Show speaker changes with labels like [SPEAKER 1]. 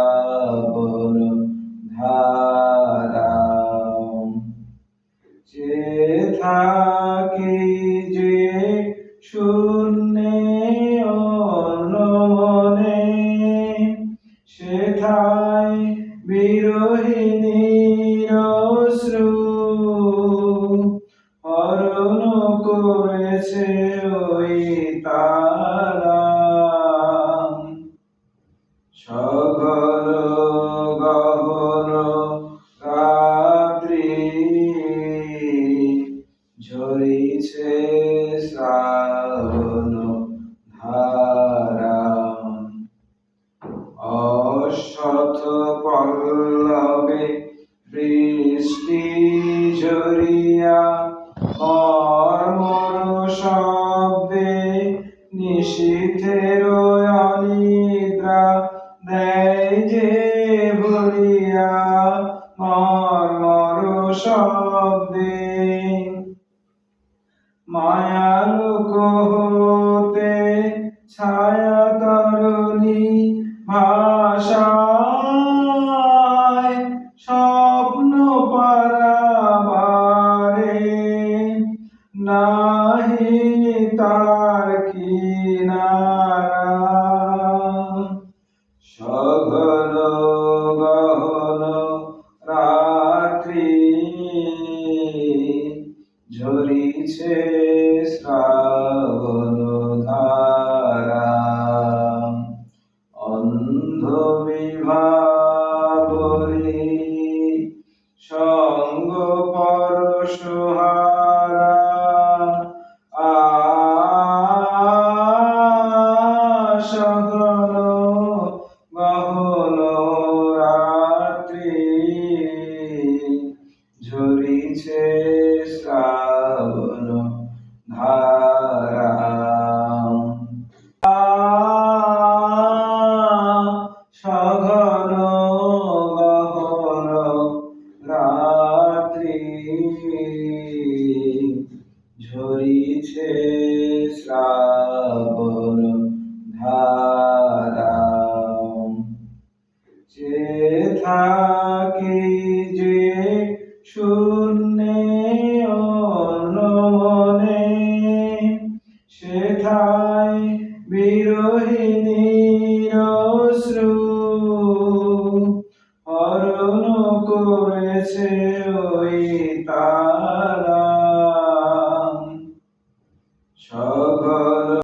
[SPEAKER 1] শ্রাবণ ধারা যে থাকি যে শূন্যে অনমনে সেথায় বিরহিণীর অশ্রু হরণ করেছে ওই তারা সঘন গহন রাত্রি ঝরিছে শ্রাবণ ধারা অশ্বথ পল্লবে বৃষ্টি ঝরিয়া মর্মর শব্দে নিশীথের অনিদ্রা দেয় যে ভরিয়া মর্মর শব্দে মায়ালোক হতে ছায়া তরুণী ভাষায় স্বপ্ন পারাবারে নাহি তার কিনারা সঘন গহন রাত্রি ঝরিছে শ্রাবণ ধারা অন্ধ বিভাবরী সঙ্গ পরশুহারা সঘন গহন রাত্রি ঝরিছে শ্রাবণ ধারা সঘন গহন রাত্রি ঝরিছে শ্রাবণ ধারা যে থাকি যে শূন্যে অনমনে সেথায় বিরহিণীর অশ্রু হরণ করেছে ওই